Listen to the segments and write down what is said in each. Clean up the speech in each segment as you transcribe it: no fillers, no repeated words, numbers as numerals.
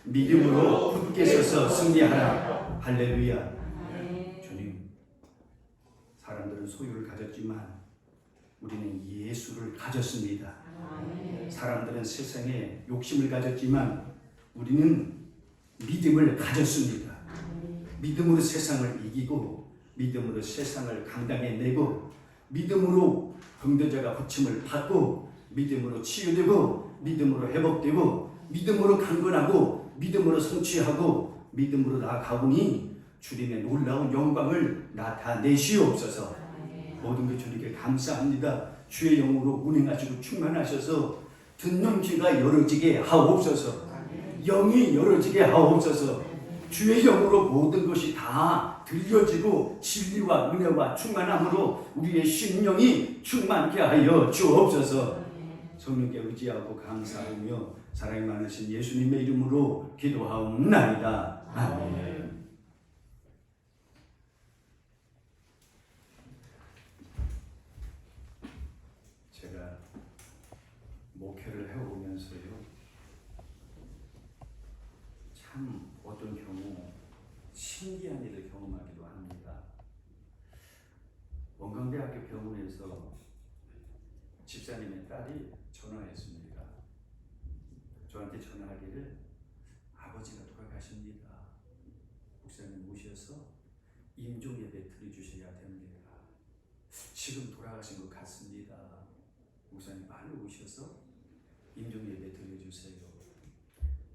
믿음으로 굳게 서서 승리하라. 할렐루야. 주님, 사람들은 소유를 가졌지만 우리는 예수를 가졌습니다. 사람들은 세상에 욕심을 가졌지만 우리는 믿음을 가졌습니다. 믿음으로 세상을 이기고 믿음으로 세상을 감당해내고 믿음으로 병들자가 고침을 받고 믿음으로 치유되고 믿음으로 회복되고 믿음으로 강건하고 믿음으로 성취하고 믿음으로 나아가오니 주님의 놀라운 영광을 나타내시옵소서. 모든 것 주님께 감사합니다. 주의 영으로 운행하시고 충만하셔서 듣는 귀가 열어지게 하옵소서. 영이 열어지게 하옵소서. 주의 영으로 모든 것이 다 들려지고 진리와 은혜와 충만함으로 우리의 심령이 충만케 하여 주옵소서. 성령께 의지하고 감사하며 사랑이 많으신 예수님의 이름으로 기도하옵나이다. 아멘. 제가 목회를 해오면서요, 참 어떤 경우 신기한 일을 경험하기도 합니다. 원광대학교 병원에서 집사님의 딸이 전화했습니다. 저한테 전화하기를 아버지가 돌아가십니다. 목사님 모셔서 임종 예배 드려주셔야 됩니다. 지금 돌아가신 것 같습니다. 목사님 빨리 오셔서 임종 예배 드려주세요.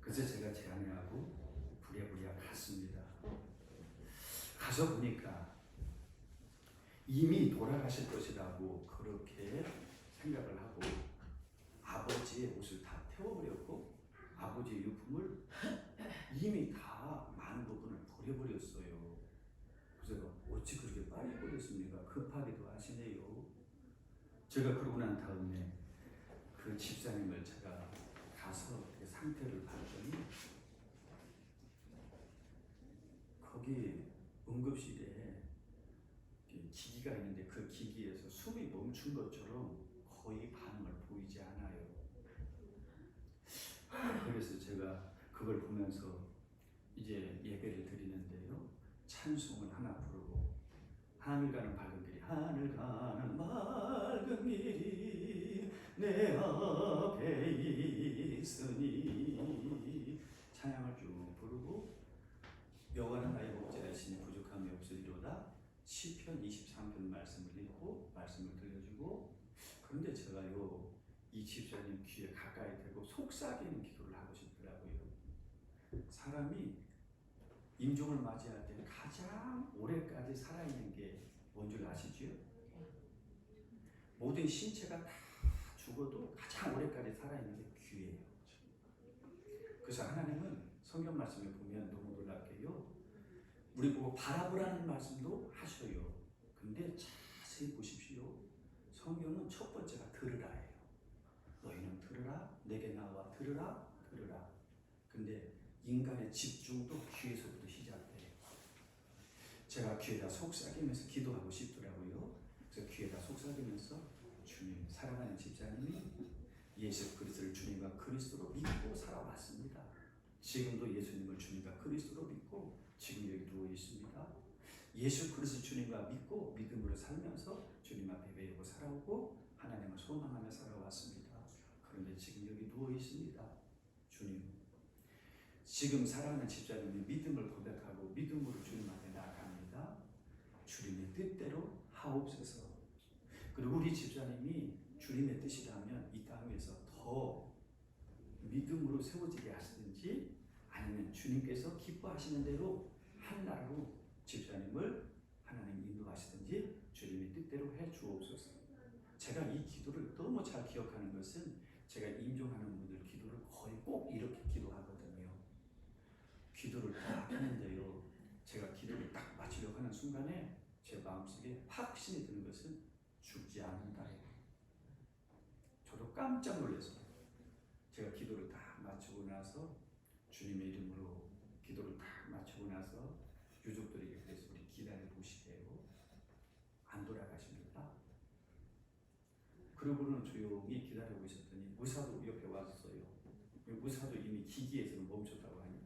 그래서 제가 제 아내하고 부랴부랴 갔습니다. 가서 보니까 이미 돌아가실 것이라고 그렇게 생각을 하고 아버지의 옷을 다 태워버렸고 아버지의 유품을 이미 다 많은 부분을 버려버렸어요. 그래서 어찌 그렇게 빨리 버렸습니까? 급하기도 하시네요. 제가 그러고 난 다음에 그 집사님을 제가 가서 그 상태를 봤더니 거기 응급실에 기기가 있는데 그 기기에서 숨이 멈춘 것처럼 거의 반응을 보이지 않아요. 그래서 제가 그걸 보면서 이제 예배를 드리는데요, 찬송을 하나 부르고 하늘 가는 밝은 길이 하늘 가는 밝은 길이 내 앞에 있으니 찬양을 쭉 부르고 여호와는 나의 목자이시니 부족함이 없으리로다 시편 23편 말씀을 읽고 말씀을 들려주고, 그런데 제가요 이 집사님 귀에 가까이 대고 속삭이는 기도를 하고 싶더라고요. 사람이 임종을 맞이할 때 가장 오래까지 살아있는 게 뭔 줄 아시죠? 모든 신체가 다 죽어도 가장 오래까지 살아있는 게 귀예요. 그래서 하나님은 성경 말씀에 보면 너무 놀랍게요, 우리 보고 바라보라는 말씀도 하셔요. 근데 자세히 보십시오. 성경은 첫 번째가 들으라예요. 너희는 들으라, 내게 나와 들으라, 들으라. 근데 인간의 집중도 귀에서부터 시작돼요. 제가 귀에다 속삭이면서 기도하고 싶더라고요. 그래서 귀에다 속삭이면서 주님, 사랑하는 집사님이 예수 그리스도를 주님과 그리스도로 믿고 살아왔습니다. 지금도 예수님을 주님과 그리스도로 믿고 지금 여기 누워 있습니다. 예수 그리스도 주님과 믿고 믿음으로 살면서 주님 앞에 배우고 살아오고 하나님을 소망하며 살아왔습니다. 그런데 지금 여기 누워 있습니다. 주님, 지금 사랑하는 집사님이 믿음을 고백하고 믿음으로 주님 앞에 나아갑니다. 주님의 뜻대로 하옵소서. 그리고 우리 집사님이 주님의 뜻이라면 이 땅에서 더 믿음으로 세워지게 하시든지 아니면 주님께서 기뻐하시는 대로 하나로 집사님을 하나님 인도하시든지 주님의 뜻대로 해 주옵소서. 제가 이 기도를 너무 잘 기억하는 것은 제가 임종하는 분들 기도를 거의 꼭 이렇게 기도하거든요. 기도를 딱 하는데요, 제가 기도를 딱 마치려고 하는 순간에 제 마음속에 확신이 드는 것은 죽지 않는다예요. 저도 깜짝 놀랐어요. 제가 기도를 다 마치고 나서 주님의 이름으로 기도를 다 마치고 나서 유족들에게 그래서 우리 기다려 보시게요. 안 돌아가십니다. 그러고는 조용히 기다리고 있었더니 의사도 옆에 왔어요. 의사도 이미 기기에서는 멈췄다고 하니까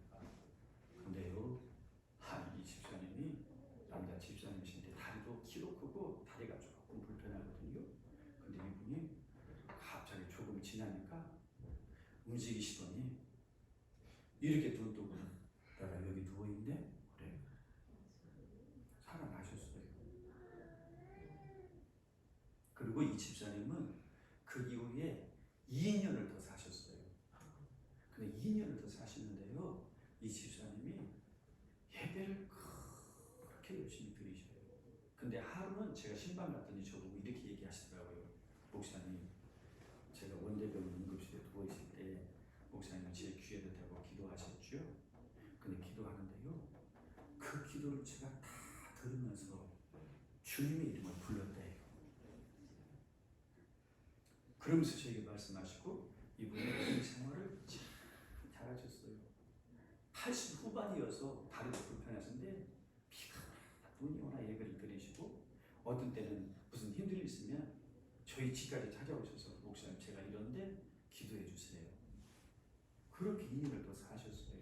집사님은 그 이후에 2년을 더 사셨어요. 근데 2년을 더 사시는데요, 이 집사님이 예배를 그렇게 열심히 드리셔요. 근데 하루는 제가 신방 갔더니 저보고 이렇게 얘기하시더라고요. 목사님, 제가 원대병 응급실에 누워 있을 때 목사님은 제 귀에도 대고 기도하셨죠. 근데 기도하는데요, 그 기도를 제가 다 들으면서 주님의 이름을 불렀대요. 그러면서 저에게 말씀하시고 이분이 이 생활을 참 잘하셨어요. 80 후반이어서 다리도 불편하신데 비가 오나 눈이 오나 예배를 드리시고, 어떤 때는 무슨 힘든 일 있으면 저희 집까지 찾아오셔서 목사님 제가 이런데 기도해 주세요. 그렇게 2년을 더 사셨어요.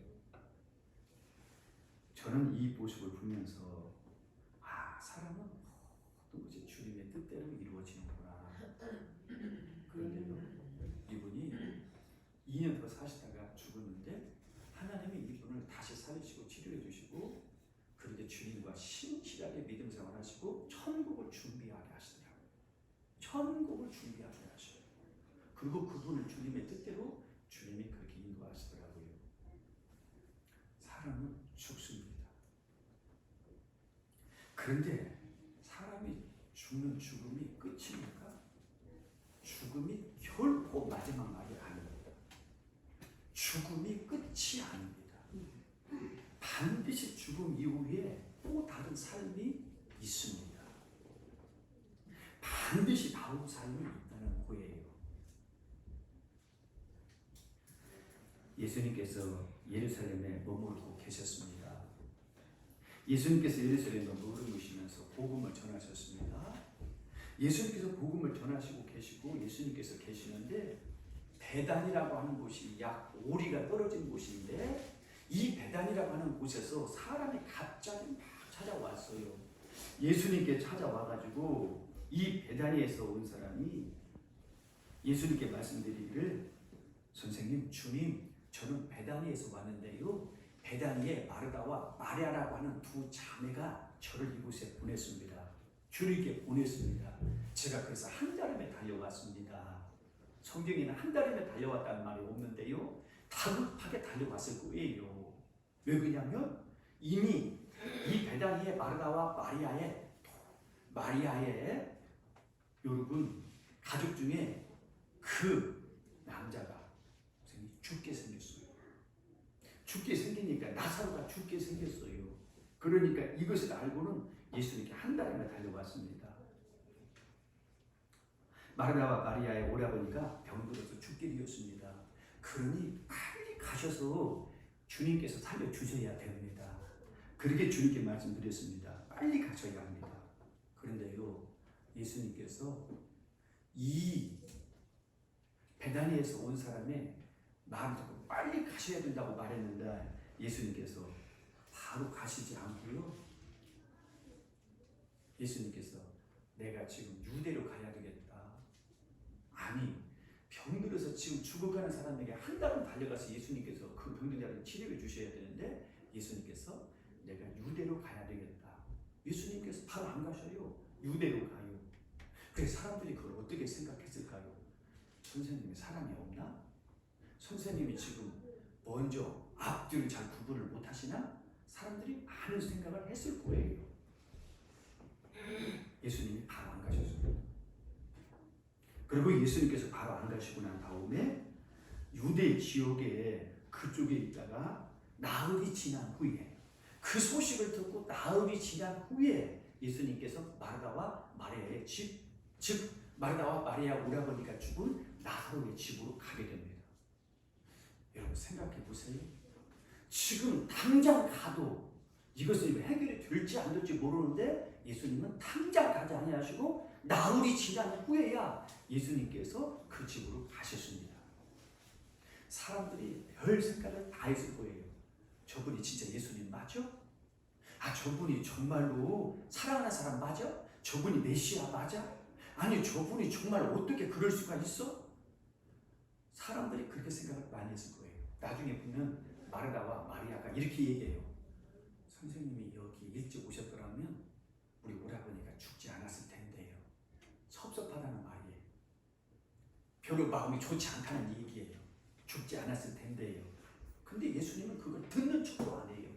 저는 이 모습을 보면서 사람은 어떤 것이 주님의 뜻대로 이루어지는구나. 그런데요, 이분이 2년 더 사시다가 죽었는데 하나님이 이분을 다시 살리시고 치료해 주시고, 그런데 주님과 신실하게 믿음 생활하시고 천국을 준비하게 하시더라고요. 천국을 준비하게 하셔요. 그리고 그분을 주님의 뜻대로 주님이 그렇게 인도하시더라고요. 사람은 죽습니다. 그런데 사람이 죽는 죽음이 끝입니까? 죽음이 결코 마지막 말이 아닙니다. 죽음이 끝이 아닙니다. 반드시 죽음 이후에 또 다른 삶이 있습니다. 반드시 다음 삶이 있다는 거예요. 예수님께서 예루살렘에 머무르고 계셨습니다. 예수님께서 예루살렘에 머무르시면서 복음을 전하셨습니다. 예수님께서 복음을 전하시고 계시고 예수님께서 계시는데, 베단이라고 하는 곳이 약 5리가 떨어진 곳인데, 이 베단이라고 하는 곳에서 사람이 갑자기 막 찾아왔어요. 예수님께 찾아와가지고 이 베다니에서 온 사람이 예수님께 말씀드리기를, 선생님, 주님, 저는 베다니에서 왔는데요, 베다니에 마르다와 마리아라고 하는 두 자매가 저를 이곳에 보냈습니다. 주님께 보냈습니다. 제가 그래서 한달음에 달려왔습니다. 성경에는 한달음에 달려왔다는 말이 없는데요, 다급하게 달려왔을 거예요. 왜 그러냐면 이미 이 베다니의 마르다와 마리아의 여러분 가족 중에 그 남자가 죽게 생겼어요. 죽게 생기니까 나사로가 죽게 생겼어요. 그러니까 이것을 알고는 예수님께 한달음에 달려왔습니다. 마르다와 마리아의 오라버니가 병들어서 죽게 되었습니다. 그러니 빨리 가셔서 주님께서 살려주셔야 됩니다. 그렇게 주님께 말씀드렸습니다. 빨리 가셔야 합니다. 그런데요, 예수님께서 이 베다니에서 온 사람의 말을 듣고 빨리 가셔야 된다고 말했는데, 예수님께서 바로 가시지 않고요, 예수님께서 내가 지금 유대로 가야 되겠다. 아니, 병들어서 지금 죽어가는 사람에게 한 달은 달려가서 예수님께서 그 병든 자를 치료해 주셔야 되는데, 예수님께서 내가 유대로 가야 되겠다. 예수님께서 바로 안 가셔요. 유대로 가요. 그래서 사람들이 그걸 어떻게 생각했을까요? 선생님이 사람이 없나? 선생님이 지금 먼저 앞뒤를 잘 구분을 못 하시나? 사람들이 많은 생각을 했을 거예요. 예수님이 바로 안 가셨어요. 그리고 예수님께서 바로 안 가시고 난 다음에 유대 지역에 그쪽에 있다가 나흘이 지난 후에, 그 소식을 듣고 나흘이 지난 후에 예수님께서 마르다와 마리아의 집, 즉 마르다와 마리아 오라버니가 죽은 나사로의 집으로 가게 됩니다. 여러분 생각해 보세요. 지금 당장 가도 이것을 해결이 될지 안 될지 모르는데 예수님은 당장 가지 아니하시고 나흘이 지난 후에야 예수님께서 그 집으로 가셨습니다. 사람들이 별 생각을 다 했을 거예요. 저분이 진짜 예수님 맞죠? 저분이 정말로 사랑하는 사람 맞아? 저분이 메시아 맞아? 아니, 저분이 정말 어떻게 그럴 수가 있어? 사람들이 그렇게 생각을 많이 했을 거예요. 나중에 보면 마르다와 마리아가 이렇게 얘기해요. 선생님이 여기 일찍 오셨더라면 우리 오라버니가 죽지 않았을 텐데요. 섭섭하다는 말이에요. 별로 마음이 좋지 않다는 얘기예요. 죽지 않았을 텐데요. 근데 예수님은 그걸 듣는 척도 안 해요.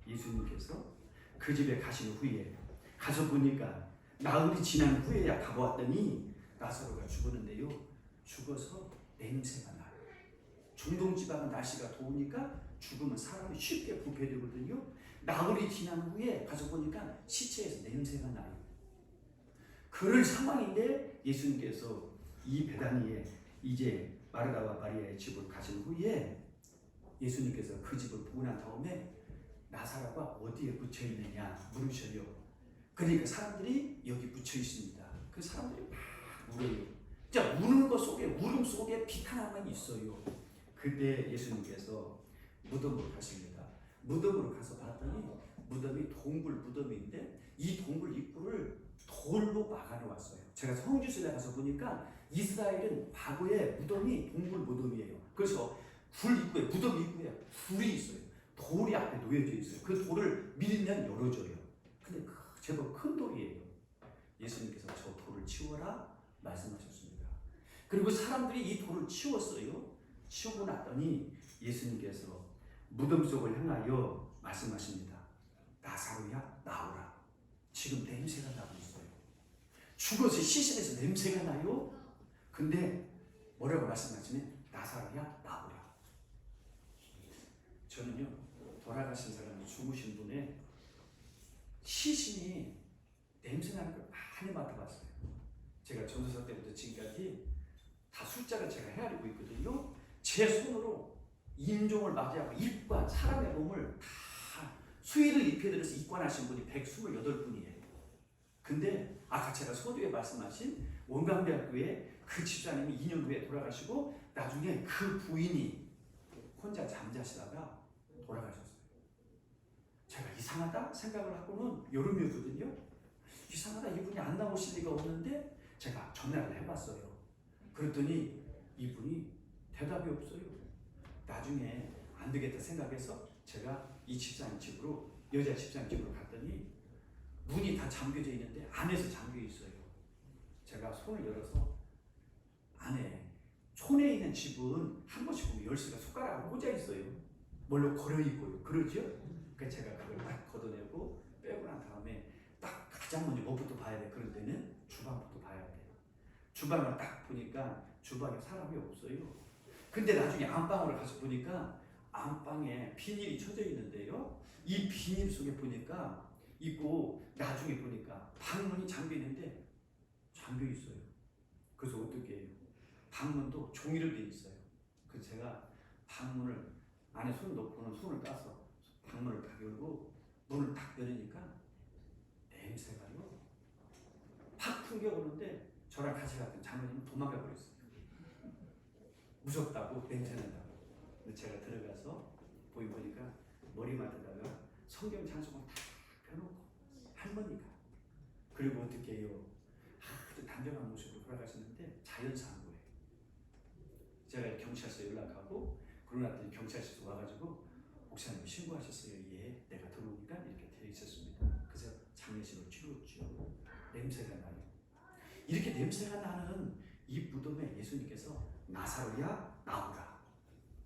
예수님께서 그 집에 가신 후에 가서 보니까 나흘이 지난 후에야 가보았더니 나사로가 죽었는데요. 죽어서 냄새가 나요. 중동지방은 날씨가 더우니까 죽으면 사람이 쉽게 부패되거든요. 나흘이 지난 후에 가서 보니까 시체에서 냄새가 나요. 그럴 상황인데 예수님께서 이 베다니에 이제 마르다와 마리아의 집을 가신 후에 예수님께서 그 집을 보고 난 다음에 나사로가 어디에 붙여 있느냐 물으셔요. 그러니까 사람들이 여기 붙여 있습니다. 그 사람들이 막 울어요. 자, 우는 것 속에, 울음 속에 비탄함이 있어요. 그때 예수님께서 무덤으로 가십니다. 무덤으로 가서 봤더니 무덤이 동굴 무덤인데 이 동굴 입구를 돌로 막아놓았어요. 제가 성지순례 가서 보니까 이스라엘은 과거에 무덤이 동굴 무덤이에요. 그래서 굴 입구에, 무덤 입구에 굴이 있어요. 돌이 앞에 놓여져 있어요. 그 돌을 밀면 열어져요. 근데 제법 큰 돌이에요. 예수님께서 저 돌을 치워라 말씀하셨습니다. 그리고 사람들이 이 돌을 치웠어요. 치우고 났더니 예수님께서 무덤 속을 향하여 말씀하십니다. 나사로야 나오라. 지금 냄새가 나고 있어요. 죽어서 시신에서 냄새가 나요. 근데 뭐라고 말씀하시면 나사로야 나오라. 저는요 돌아가신 사람이 죽으신 분의 시신이 냄새나는 걸 많이 맡아봤어요. 제가 전도사 때부터 지금까지 다 숫자를 제가 헤아리고 있거든요. 제 손으로 임종을 맞이하고 입관, 사람의 몸을 다 수의를 입혀드려서 입관하신 분이 128분이에요. 근데 아까 제가 서두에 말씀하신 원광대학교에 그 집사님이 2년 후에 돌아가시고 나중에 그 부인이 혼자 잠자시다가 돌아가셨어요. 제가 이상하다 생각을 하고는 여름이었거든요. 이상하다, 이분이 안 나오실 리가 없는데 제가 전화를 해봤어요. 그랬더니 이분이 대답이 없어요. 나중에 안 되겠다 생각해서 제가 이 집사님 집으로, 여자 집사님 집으로 갔더니 문이 다 잠겨져 있는데 안에서 잠겨 있어요. 제가 손을 열어서 안에, 촌에 있는 집은 한 번씩 보면 열쇠가 숟가락으로 꽂아 있어요. 뭘로 걸어 있고요. 그러죠? 그래서 제가 그걸 딱 걷어내고 빼고 난 다음에 딱 가장 먼저 뭐부터 봐야 돼? 그럴 때는 주방부터 봐야 돼요. 주방을 딱 보니까 주방에 사람이 없어요. 근데 나중에 안방으로 가서 보니까 안방에 비닐이 쳐져 있는데요. 이 비닐 속에 보니까 있고 나중에 보니까 방문이 잠겨 있는데 잠겨 있어요. 그래서 어떻게 해요? 방문도 종이로 되어 있어요. 그래서 제가 방문을 안에 손 넣고는 손을 따서 방문을 딱 열고 문을 딱 열으니까 냄새가요 확 풍겨오는데 저랑 같이 갔던 장모님은 도망가 버렸어요. 무섭다고, 냄새난다고. 근데 제가 들어가서 보니까 머리 맡에다가 성경 찬송을 다 펴놓고 할머니가, 그리고 어떻게 해요? 아주 단정한 모습으로 돌아가셨는데 자연사한 거예요. 제가 경찰서에 연락하고 그러고 났더니 경찰서에서 와가지고 목사님 신고하셨어요? 예, 내가 들어오니까 이렇게 되어 있었습니다. 그래서 장례식을 치렀죠. 냄새가 나요. 이렇게 냄새가 나는 이 무덤에 예수님께서 나사로야 나오라.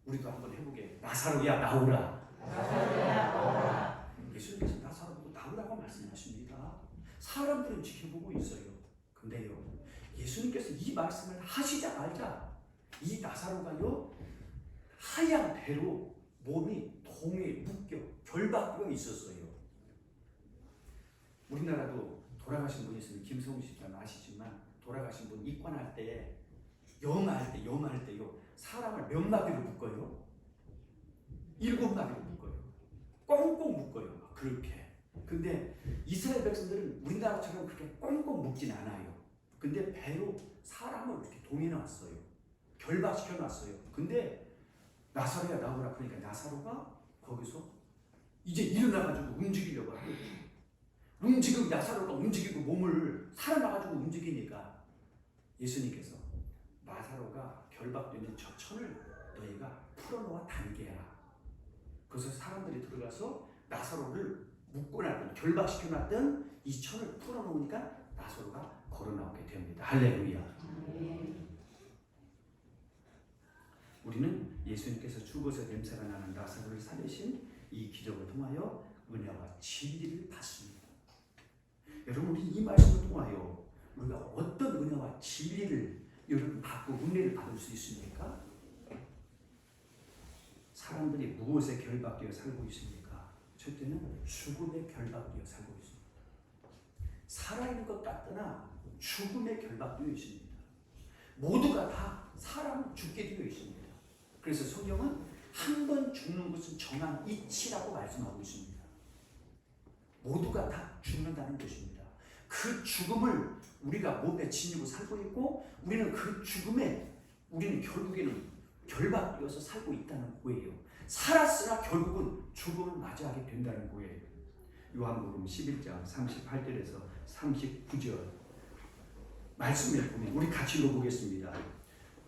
우리도 한번 해보게. 나사로야 나오라. 나사로야 나오라. 예수님께서 나사로 보고 나오라고 말씀하십니다. 사람들은 지켜보고 있어요. 근데요, 예수님께서 이 말씀을 하시자마자 이 나사로가요 하얀 배로 몸이 동에 묶여 결박되어 있었어요. 우리나라도 돌아가신 분이 있으면 김성우 씨처럼 아시지만 돌아가신 분 입관할 때 염할 때요 사람을 몇 마디로 묶어요? 7마디로 묶어요. 꽁꽁 묶어요. 그렇게. 근데 이스라엘 백성들은 우리나라처럼 그렇게 꽁꽁 묶진 않아요. 근데 배로 사람을 이렇게 동해 놨어요. 결박시켜 놨어요. 근데 나사로야 나오라 그러니까 나사로가 거기서 이제 일어나가지고 움직이려고 하거든요. 지금 나사로가 움직이고 몸을 살아나가지고 움직이니까 예수님께서 나사로가 결박되는 저 천을 너희가 풀어놓아 단계하라. 그래서 사람들이 들어가서 나사로를 묶어놨던, 결박시켜놨던 이 천을 풀어놓으니까 나사로가 걸어나오게 됩니다. 할렐루야. 우리는 예수님께서 죽어서 냄새가 나는 나사로를 살리신 이 기적을 통하여 은혜와 진리를 받습니다. 여러분, 우리 이 말씀을 통하여 우리가 어떤 은혜와 진리를 여러분 받고 은혜를 받을 수 있습니까? 사람들이 무엇에 결박되어 살고 있습니까? 첫째는 죽음에 결박되어 살고 있습니다. 살아있는 것 같으나 죽음에 결박되어 있습니다. 모두가 다 사람 죽게 되어 있습니다. 그래서 성경은 한 번 죽는 것은 정한 이치라고 말씀하고 있습니다. 모두가 다 죽는다는 것입니다. 그 죽음을 우리가 몸에 지니고 살고 있고, 우리는 그 죽음에 우리는 결국에는 결박되어서 살고 있다는 거예요. 살았으나 결국은 죽음을 맞이하게 된다는 거예요. 요한복음 11장 38절에서 39절 말씀을 보면 우리 같이 읽어보겠습니다.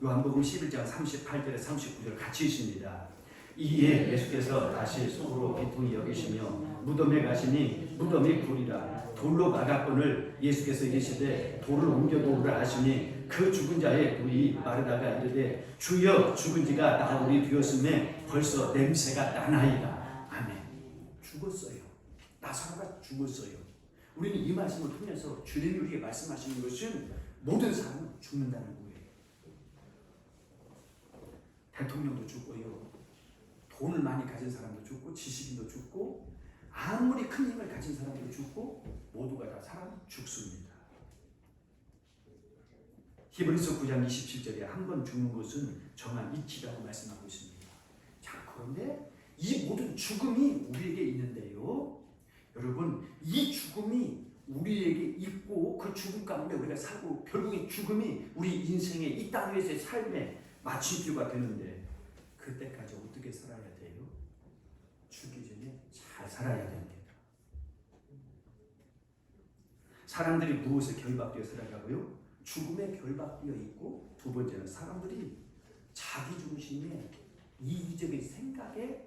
요한복음 11장 38절에 39절 같이 있습니다. 이에 예수께서 다시 속으로 비통히 여기시며 무덤에 가시니 무덤이 불이라 돌로 막았거늘 예수께서 이르시되 돌을 옮겨놓으라 하시니 그 죽은 자의 부이 마르다가 이르되 주여 죽은 지가 나흘이 되었음에 벌써 냄새가 나나이다. 아멘. 죽었어요. 나사로가 죽었어요. 우리는 이 말씀을 통해서 주님이 우리에게 말씀하시는 것은 모든 사람은 죽는다는 거예요. 대통령도 죽고요, 돈을 많이 가진 사람도 죽고, 지식인도 죽고, 아무리 큰 힘을 가진 사람도 죽고, 모두가 다 사람 죽습니다. 히브리서 9장 27절에 한 번 죽는 것은 정한 이치라고 말씀하고 있습니다. 자, 그런데 이 모든 죽음이 우리에게 있는데요, 여러분, 이 죽음이 우리에게 있고 그 죽음 가운데 우리가 살고 결국에 죽음이 우리 인생의 이 땅 위에서의 삶의 마침표가 되는데, 그때까지 어떻게 살아야 돼요? 죽기 전에 잘 살아야 됩니다. 사람들이 무엇에 결박되어 살아가고요? 죽음에 결박되어 있고, 두 번째는 사람들이 자기 중심의 이기적인 생각에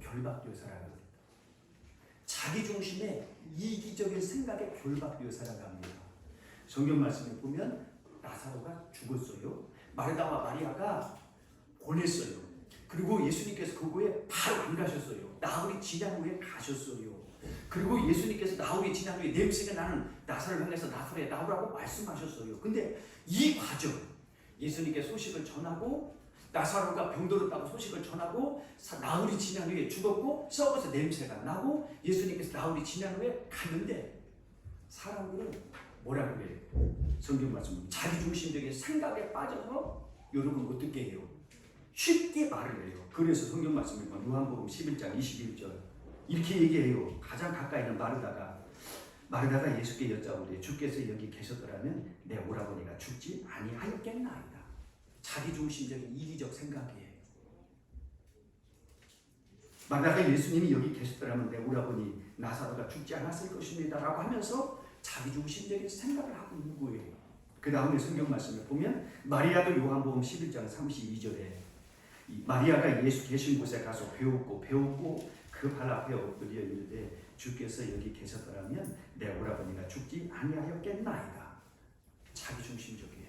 결박되어 살아갑니다. 자기 중심의 이기적인 생각에 결박되어 살아갑니다. 성경 말씀에 보면 나사로가 죽었어요. 마르다와 마리아가 보냈어요. 그리고 예수님께서 그거에 바로 안 가셨어요. 나흘이 지난 후에 가셨어요. 그리고 예수님께서 나흘이 지난 후에 냄새가 나는 나사로를 향해서 나사로에 나오라고 말씀하셨어요. 근데 이 과정, 예수님께 소식을 전하고 나사로가 병들었다고 소식을 전하고 나흘이 지난 후에 죽었고 썩어서 냄새가 나고 예수님께서 나흘이 지난 후에 갔는데, 사람들은 뭐라고 해요? 성경 말씀, 자기중심적인 생각에 빠져서 여러분 어떻게 해요? 쉽게 말을 해요. 그래서 성경 말씀을 보면 요한복음 11장 21절 이렇게 얘기해요. 가장 가까이 있는 마르다가 예수께 여짜오되 주께서 여기 계셨더라면 내 오라버니가 죽지 아니하였겠나이다. 자기중심적인 이기적 생각이에요. 마르다가 예수님이 여기 계셨더라면 내 오라버니 나사로가 죽지 않았을 것입니다 라고 하면서 자기중심적인 생각을 하고 있는 거예요. 그 다음에 성경 말씀을 보면 마리아도 요한복음 11장 32절에 마리아가 예수 계신 곳에 가서 배웠고 그 발 앞에 엎드려 이르되 주께서 여기 계셨더라면 내 오라버니가 죽지 아니하였겠나이다. 자기중심적이에요.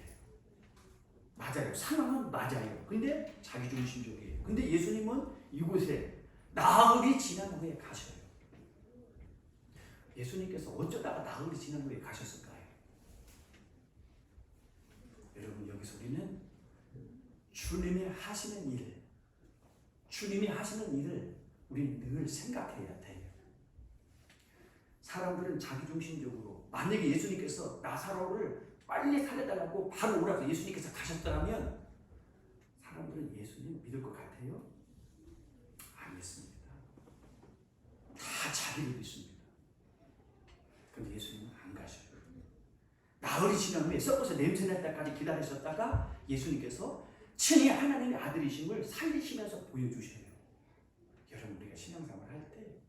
맞아요. 상황은 맞아요. 근데 자기중심적이에요. 근데 예수님은 이곳에 나흘이 지난 후에 가셔요. 예수님께서 어쩌다가 나흘이 지난 후에 가셨을까요? 여러분, 여기서 우리는 주님이 하시는 일을 우리는 늘 생각해야 돼요. 사람들은 자기중심적으로, 만약에 예수님께서 나사로를 빨리 살려달라고 바로 오라고 예수님께서 가셨더라면 사람들은 예수님 믿을 것 같아요? 안 믿습니다. 다 자기를 믿습니다. 그런데 예수님은 안 가셔요. 나흘이 지난 후에 썩어서 냄새날 때까지 기다리셨다가 예수님께서 친히 하나님의 아들이심을 살리시면서 보여주셔요. 여러분, 우리가 신앙생활 할 때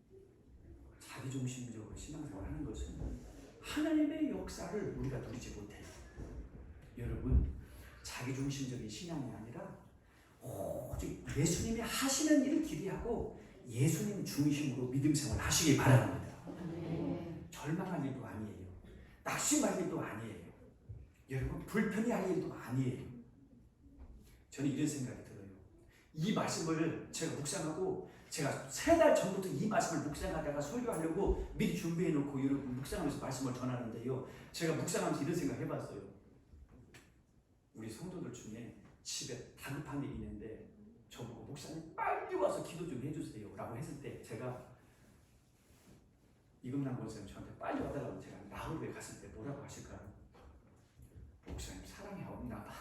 자기중심적으로 신앙생활 하는 것은 하나님의 역사를 우리가 누리지 못해요. 여러분, 자기중심적인 신앙이 아니라 오직 예수님이 하시는 일을 기대하고 예수님 중심으로 믿음생활 하시기 바랍니다. 절망할 일도 아니에요. 낙심할 일도 아니에요. 여러분, 불편해할 일도 아니에요. 저는 이런 생각이 들어요. 이 말씀을 제가 묵상하고 제가 3달 전부터 이 말씀을 묵상하다가 설교하려고 미리 준비해 놓고 여러분 묵상하면서 말씀을 전하는데요. 제가 묵상하면서 이런 생각 해봤어요. 우리 성도들 중에 집에 다급한 일이 있는데 저보고 목사님 빨리 와서 기도 좀 해주세요 라고 했을 때 제가 이금남 권사님 저한테 빨리 와달라고 제가 나홀에 갔을 때 뭐라고 하실까요? 목사님 사랑이 없나 봐.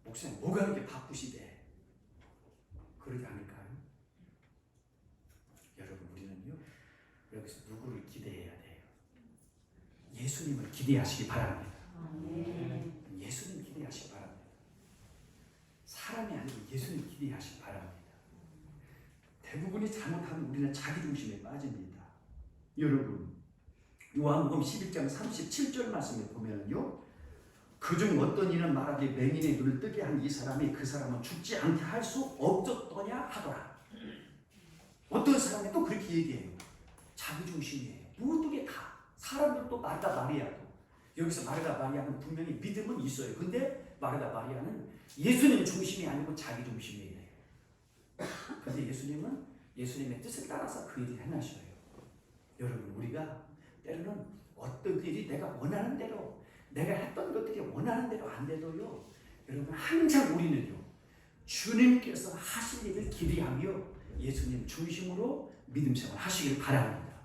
목사님 뭐가 그렇게 바쁘시대. 그러지 않을까요? 여러분 우리는요 여기서 누구를 기대해야 돼요? 예수님을 기대하시기 바랍니다. 예수님 기대하시기 바랍니다. 사람이 아니고 예수님 기대하시기 바랍니다. 대부분이 잘못하면 우리는 자기중심에 빠집니다. 여러분 요한복음 11장 37절 말씀에 보면요 그중 어떤 이는 말하기 맹인의 눈을 뜨게 한 이 사람이 그 사람은 죽지 않게 할 수 없었더냐 하더라. 어떤 사람이 또 그렇게 얘기해요. 자기중심이에요. 모든 게 다. 사람들도 마르다 마리아도 여기서 마르다 마리아는 분명히 믿음은 있어요. 근데 마르다 마리아는 예수님 중심이 아니고 자기 중심이에요. 근데 예수님은 예수님의 뜻을 따라서 그 일을 해나셔요. 여러분 우리가 때로는 어떤 일이 내가 원하는 대로 내가 했던 것들이 원하는 대로 안 돼도요. 여러분 항상 우리는요. 주님께서 하실 일을 기대하며 예수님 중심으로 믿음 생활 하시길 바랍니다.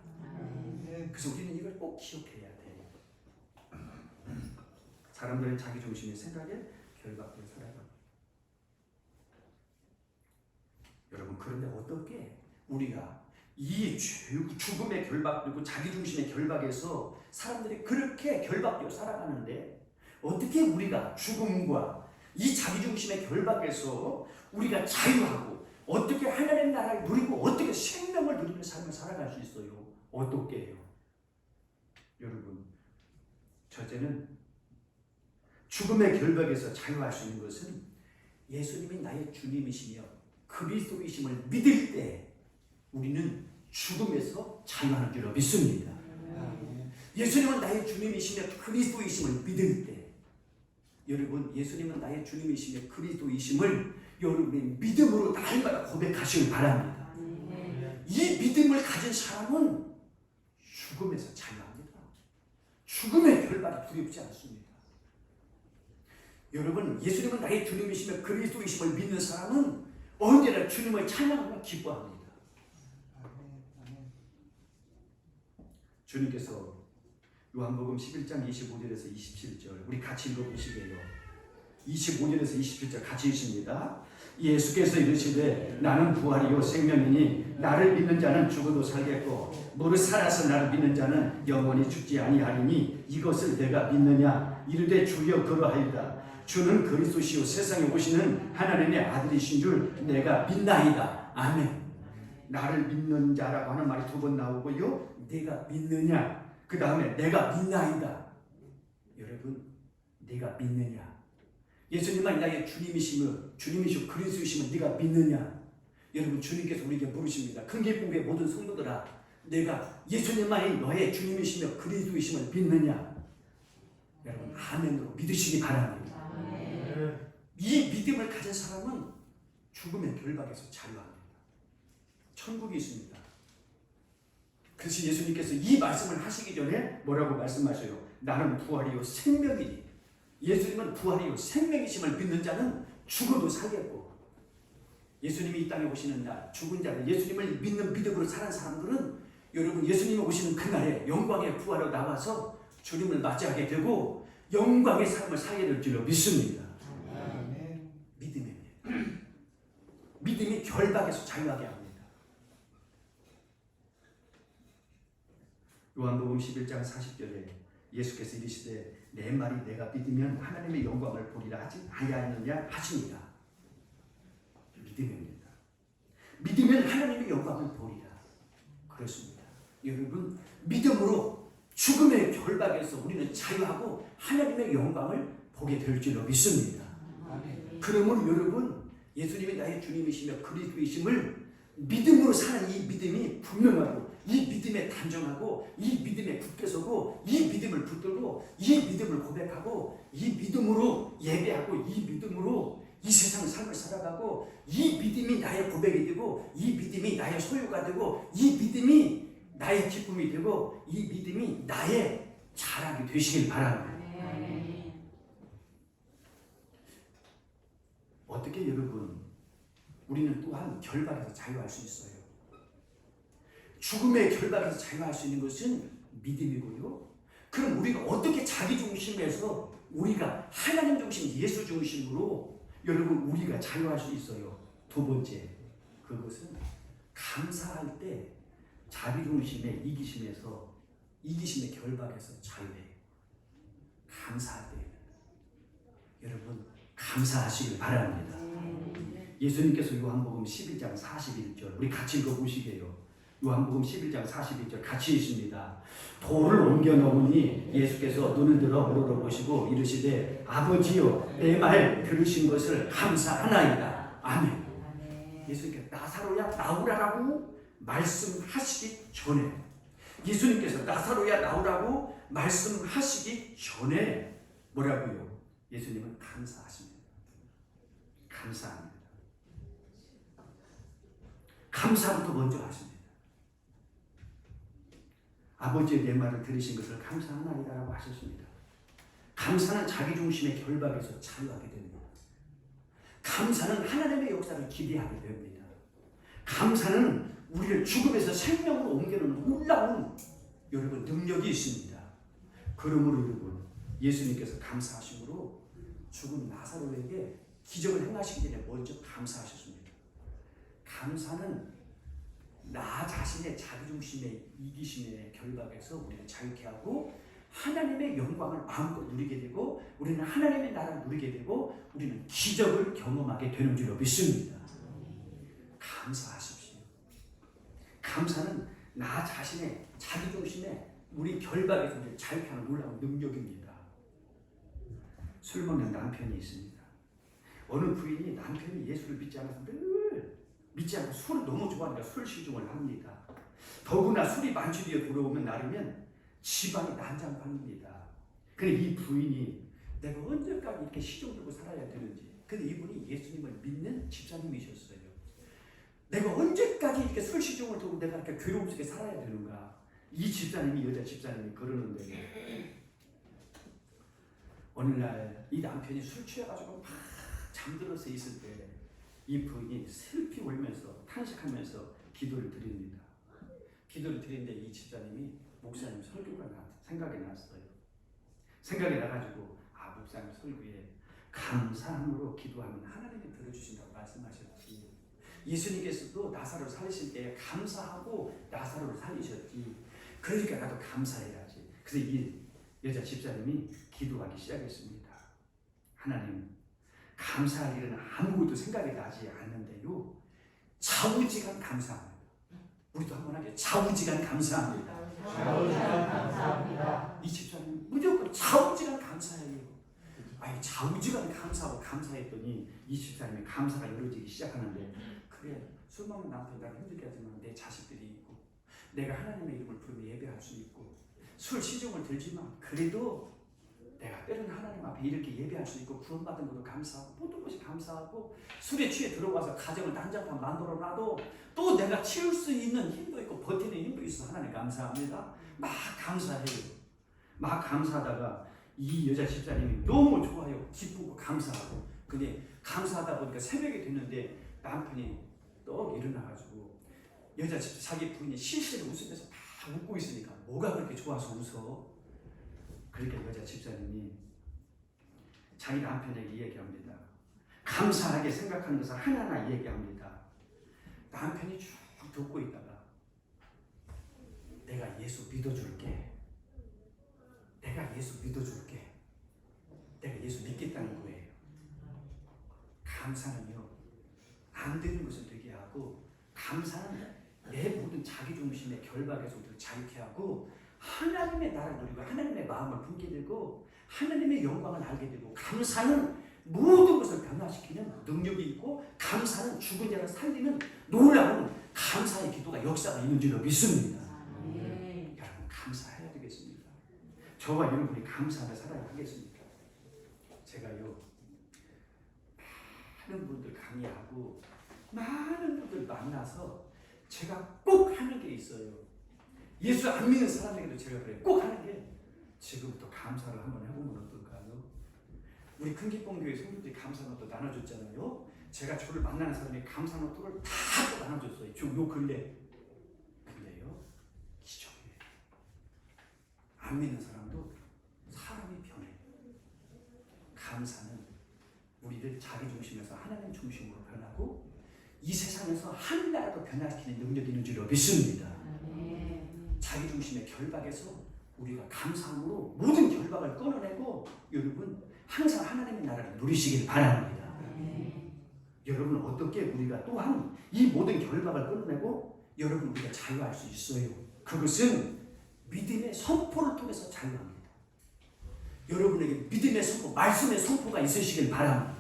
그래서 우리는 이걸 꼭 기억해야 돼요. 사람들은 자기 중심의 생각에 결박되어 살아갑니다. 여러분 그런데 어떻게 우리가 이 죽음의 결박 그리고 자기 중심의 결박에서 사람들이 그렇게 결박되어 살아가는데 어떻게 우리가 죽음과 이 자기 중심의 결박에서 우리가 자유하고 어떻게 하나님의 나라를 누리고 어떻게 생명을 누리는 삶을 살아갈 수 있어요? 어떻게 해요? 여러분 첫째는 죽음의 결박에서 자유할 수 있는 것은 예수님이 나의 주님이시며 그리스도이심을 믿을 때 우리는 죽음에서 자유하는 줄로 믿습니다. 예수님은 나의 주님이시며 그리스도이심을 믿을 때 여러분 예수님은 나의 주님이시며 그리스도이심을 여러분의 믿음으로 날마다 고백하시길 바랍니다. 이 믿음을 가진 사람은 죽음에서 자유합니다. 죽음의 결박이 두렵지 않습니다. 여러분 예수님은 나의 주님이시며 그리스도이심을 믿는 사람은 언제나 주님을 찬양하며 기뻐합니다. 주님께서 요한복음 11장 25절에서 27절 우리 같이 읽어보시게요. 25절에서 27절 같이 읽습니다. 예수께서 이르시되 나는 부활이요 생명이니 나를 믿는 자는 죽어도 살겠고 무릇 살아서 나를 믿는 자는 영원히 죽지 아니하리니 이것을 내가 믿느냐 이르되 주여 그러하이다. 주는 그리스도시요 세상에 오시는 하나님의 아들이신 줄 내가 믿나이다. 아멘. 나를 믿는 자라고 하는 말이 2번 나오고요. 내가 믿느냐 그 다음에 내가 믿나이다. 여러분 네가 믿느냐 예수님만 나의 주님이시고 그리스도이시면 네가 믿느냐. 여러분 주님께서 우리에게 물으십니다. 큰길봉교의 모든 성도들아 내가 예수님만이 너의 주님이시며 그리스도이심을 믿느냐. 여러분 아멘으로 믿으시기 바랍니다. 이 믿음을 가진 사람은 죽음의 결박에서 자유합니다. 천국이 있습니다. 그래서 예수님께서 이 말씀을 하시기 전에 뭐라고 말씀하셔요? 나는 부활이요 생명이니. 예수님은 부활이요 생명이심을 믿는 자는 죽어도 살겠고 예수님이 이 땅에 오시는 날 죽은 자들 예수님을 믿는 믿음으로 사는 사람들은 여러분 예수님이 오시는 그날에 영광의 부활로 나와서 주님을 맞이하게 되고 영광의 삶을 살게 될 줄로 믿습니다. 믿음입니다. 믿음이 결박에서 자유하게 합니다. 요한복음 11장 40절에 예수께서 이르시되 내 말이 내가 믿으면 하나님의 영광을 보리라 하지 아니하느냐 하십니다. 믿음입니다. 믿으면 하나님의 영광을 보리라. 그렇습니다. 여러분 믿음으로 죽음의 결박에서 우리는 자유하고 하나님의 영광을 보게 될 줄로 믿습니다. 그러므로 여러분 예수님이 나의 주님이시며 그리스도이심을 믿음으로 사는 이 믿음이 분명하고 이 믿음에 단정하고 이 믿음에 굳게 서고 이 믿음을 붙들고 이 믿음을 고백하고 이 믿음으로 예배하고 이 믿음으로 이 세상 삶을 살아가고 이 믿음이 나의 고백이 되고 이 믿음이 나의 소유가 되고 이 믿음이 나의 기쁨이 되고 이 믿음이 나의 자랑이 되시길 바랍니다. 어떻게 여러분, 우리는 또한 결박에서 자유할 수 있어요. 죽음의 결박에서 자유할 수 있는 것은 믿음이고요. 그럼 우리가 어떻게 자기 중심에서 우리가 하나님 중심, 예수 중심으로 여러분 우리가 자유할 수 있어요. 두 번째, 그것은 감사할 때 자기 중심의 이기심의 결박에서 자유해요. 감사할 때는 여러분 감사하시길 바랍니다. 예수님께서 요한복음 11장 41절 우리 같이 읽어보시게요. 요한복음 11장 41절 같이 읽습니다. 돌을 옮겨 놓으니 예수께서 눈을 들어 물어보시고 이르시되 아버지여 내 말 들으신 것을 감사하나이다. 아멘. 예수님께서 나사로야 나오라라고 말씀하시기 전에, 예수님께서 나사로야 나오라고 말씀하시기 전에 뭐라고요? 예수님은 감사하십니다. 감사합니다. 감사부터 먼저 하십니다. 아버지의 내 말을 들으신 것을 감사하나이다라고 하셨습니다. 감사는 자기 중심의 결박에서 자유하게 됩니다. 감사는 하나님의 역사를 기대하게 됩니다. 감사는 우리를 죽음에서 생명으로 옮기는 놀라운 여러분 능력이 있습니다. 그러므로 여러분 예수님께서 감사하심으로 죽은 나사로에게 기적을 행하시기 전에 먼저 감사하셨습니다. 감사는 나 자신의 자기중심의 이기심의 결박에서 우리를 자유케 하고 하나님의 영광을 마음껏 누리게 되고 우리는 하나님의 나라를 누리게 되고 우리는 기적을 경험하게 되는 줄로 믿습니다. 감사하십시오. 감사는 나 자신의 자기중심의 우리 결박에서 우리를 자유케 하는 놀라운 능력입니다. 술 먹는 남편이 있습니다. 어느 부인이 남편이 예수를 믿지 않아서 늘 믿지 않고 술을 너무 좋아하니까 술 시중을 합니다. 더구나 술이 만취 뒤에 돌아오면 나르면 집안이 난장판입니다. 근데 이 부인이 내가 언제까지 이렇게 시중 들고 살아야 되는지. 근데 이분이 예수님을 믿는 집사님이셨어요. 내가 언제까지 이렇게 술 시중을 두고 내가 이렇게 괴로움 속에 살아야 되는가. 이 집사님이, 여자 집사님이 그러는데 어느 날 이 남편이 술 취해가지고 막 잠들어서 있을 때 이 부인이 슬피 울면서 탄식하면서 기도를 드립니다. 기도를 드리는데 이 집사님이 목사님 설교가 생각이 났어요. 생각이 나가지고 목사님 설교에 감사함으로 기도하면 하나님이 들어주신다고 말씀하셨지. 예수님께서도 나사로를 살리실 때 감사하고 나사로를 살리셨지. 그러니까 나도 감사해야지. 그래서 이 여자 집사님이 기도하기 시작했습니다. 하나님, 감사할 일은 아무것도 생각이 나지 않는데요. 좌우지간 감사합니다. 우리도 한번 하죠. 좌우지간 감사합니다. 좌우지간 감사합니다. 이 집사님 무조건 좌우지간 감사해요. 좌우지간 감사하고 감사했더니 이 집사님의 감사가 이루어지기 시작하는데, 그래, 술 먹는 남편이 나를 힘들게 하지만 내 자식들이 있고 내가 하나님의 이름을 부르며 예배할 수 있고 술 시중을 들지만 그래도 내가 때로는 하나님 앞에 이렇게 예배할 수 있고 구원받은 것도 감사하고 모든 것이 감사하고 술에 취해 들어와서 가정을 난장판 만들어놔도 또 내가 치울 수 있는 힘도 있고 버티는 힘도 있어. 하나님 감사합니다. 막 감사해요. 막 감사하다가 이 여자 집사님이 너무 좋아요. 기쁘고 감사하고. 근데 감사하다 보니까 새벽이 됐는데 남편이 또 일어나가지고 여자 집 자기 부인이 실실 웃으면서 막 웃고 있으니까 뭐가 그렇게 좋아서 웃어? 그러니까 여자 집사님이 자기 남편에게 얘기합니다. 감사하게 생각하는 것을 하나하나 얘기합니다. 남편이 쭉 듣고 있다가 내가 예수 믿어줄게. 내가 예수 믿어줄게. 내가 예수 믿겠다는 거예요. 감사는요, 안 되는 것을 되게 하고, 감사는 내 모든 자기중심의 결박에서 우리를 자유케 하고 하나님의 나라를 누리고 하나님의 마음을 품게 되고 하나님의 영광을 알게 되고, 감사는 모든 것을 변화시키는 능력이 있고, 감사는 죽은 자를 살리는 놀라운 감사의 기도가 역사가 있는 줄로 믿습니다. 여러분 감사해야 되겠습니다. 저와 여러분이 감사하며 살아야 하겠습니까? 제가요 많은 분들 강의하고 많은 분들 만나서 제가 꼭 하는 게 있어요. 예수 안 믿는 사람에게도 제가 그래요. 꼭 하는 게 지금부터 감사를 한번 해보면 어떨까요? 우리 큰기쁨교회 성도들이 감사노트 나눠줬잖아요. 제가 저를 만나는 사람이 감사노트를 다 나눠줬어요. 요 근래요. 기적이에요. 안 믿는 사람도 사람이 변해요. 감사는 우리를 자기 중심에서 하나님 중심으로 변하고 이 세상에서 한 나라도 변화시키는 능력이 있는 줄 믿습니다. 자기 중심의 결박에서 우리가 감사함으로 모든 결박을 끊어내고 여러분 항상 하나님의 나라를 누리시길 바랍니다. 여러분 어떻게 우리가 또한 이 모든 결박을 끊어내고 여러분 우리가 자유할 수 있어요. 그것은 믿음의 선포를 통해서 자유합니다. 여러분에게 믿음의 선포, 말씀의 선포가 있으시길 바랍니다.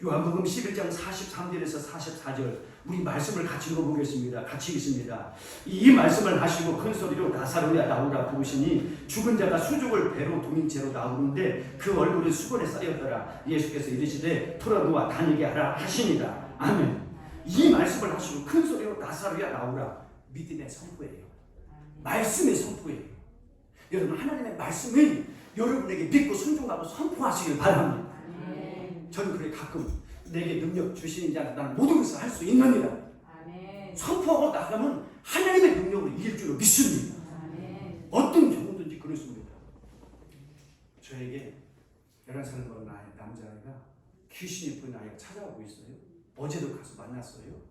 요한복음 11장 43절에서 44절 우리 말씀을 같이 읽어보겠습니다. 같이 읽습니다. 이 말씀을 하시고 큰 소리로 나사로야 나오라 부르시니 죽은 자가 수족을 배로 동인 채로 나오는데 그 얼굴이 수건에 쌓였더라. 예수께서 이르시되 풀어놓아 다니게 하라 하시니라. 아멘. 이 말씀을 하시고 큰 소리로 나사로야 나오라. 믿음의 선포예요. 말씀의 선포예요. 여러분 하나님의 말씀을 여러분에게 믿고 순종하고 선포하시길 바랍니다. 저는 그래 가끔 내게 능력 주시는 자는 나는 모든 것을 할 수 있느니라. 선포하고 나가면 하나님의 능력으로 이길 줄로 믿습니다. 어떤 경우든지 그렇습니다. 저에게 11살 먹은 남자아이가 귀신이 부린 아이가 찾아오고 있어요. 어제도 가서 만났어요.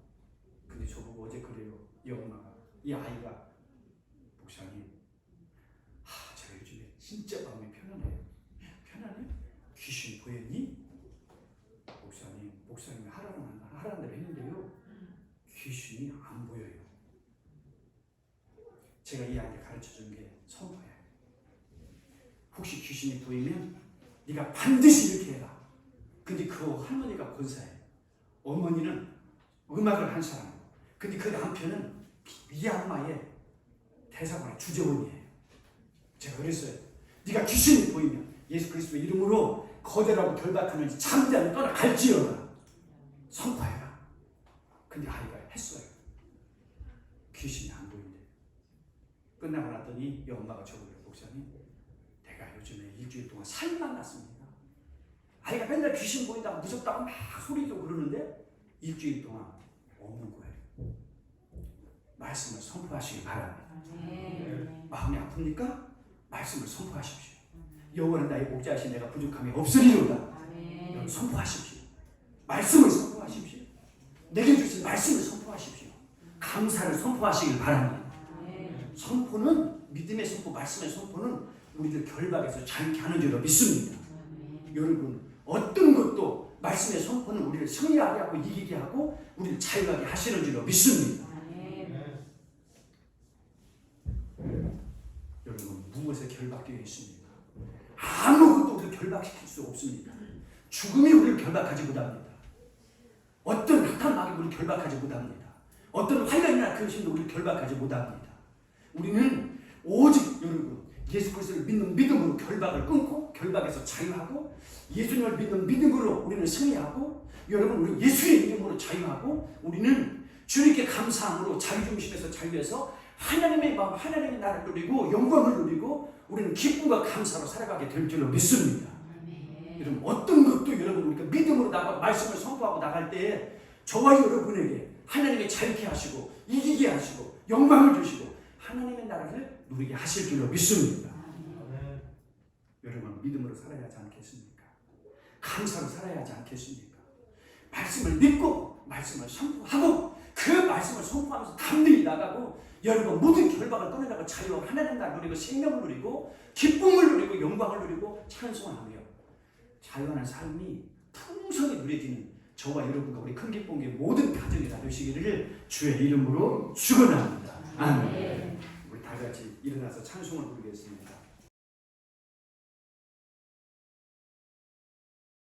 근데 저보고 어제 그래요. 이 엄마가 이 아이가 목사님 제가 요즘에 진짜 마음이 편안해요. 편안해? 귀신 보였니? 목사님이 하라는 대로 했는데요. 귀신이 안 보여요. 제가 이 아이한테 가르쳐준 게 선포예요. 혹시 귀신이 보이면 네가 반드시 이렇게 해라. 근데 그 할머니가 권사예요. 어머니는 음악을 한 사람. 근데 그 남편은 미얀마의 대사관의 주재원이에요. 제가 그랬어요. 네가 귀신이 보이면 예수 그리스도의 이름으로 거절하고 결박하는 잠잠히 떠나갈지어다. 선포해라. 근데 아이가 했어요. 귀신이 안 보인대. 끝나고 났더니 이 엄마가 저보고 목사님 내가 요즘에 일주일 동안 살만 났습니다. 아이가 맨날 귀신 보인다고 무섭다고 막 소리도 그러는데 일주일 동안 없는 거예요. 말씀을 선포하시기 바랍니다. 마음이 아픕니까? 말씀을 선포하십시오. 여호와는 나의 목자이신 내가 부족함이 없으리로다. 여러분 선포하십시오. 말씀을 선포하십시오. 내게 주신 말씀을 선포하십시오. 감사를 선포하시길 바랍니다. 선포는 믿음의 선포, 말씀의 선포는 우리들 결박에서 자유케 하는 줄로 믿습니다. 여러분 어떤 것도 말씀의 선포는 우리를 승리하게 하고 이기게 하고 우리를 자유하게 하시는 줄로 믿습니다. 여러분 무엇에 결박되어 있습니까? 아무것도 우리를 결박시킬 수 없습니다. 죽음이 우리를 결박하지 못합니다. 어떤 나타남이 우리를 결박하지 못합니다. 어떤 환란이나 근심도 우리를 결박하지 못합니다. 우리는 오직 여러분 예수 그리스도를 믿는 믿음으로 결박을 끊고 결박에서 자유하고 예수님을 믿는 믿음으로 우리는 승리하고 여러분 우리 예수의 이름으로 자유하고 우리는 주님께 감사함으로 자유중심에서 자유해서 하나님의 마음, 하나님의 나라를 누리고 영광을 누리고 우리는 기쁨과 감사로 살아가게 될 줄로 믿습니다. 여러분 어떤 것도 여러분 우리가 믿음으로 나가 말씀을 선포하고 나갈 때에 저와 여러분에게 하나님이 자유케 하시고 이기게 하시고 영광을 주시고 하나님의 나라를 누리게 하실 줄로 믿습니다. 여러분 믿음으로 살아야 하지 않겠습니까? 감사로 살아야 하지 않겠습니까? 말씀을 믿고 말씀을 선포하고 그 말씀을 선포하면서 담대히 나가고 여러분 모든 결박을 꺼내다가 자유와 하나님 나라를 누리고 생명을 누리고 기쁨을 누리고 영광을 누리고 찬송하며 자유하는 삶이 풍성히 누려지는 저와 여러분과 우리 큰기쁨교회 모든 가정이 다 되시기를 주의 이름으로 축원합니다. 아멘. 우리 다 같이 일어나서 찬송을 부르겠습니다.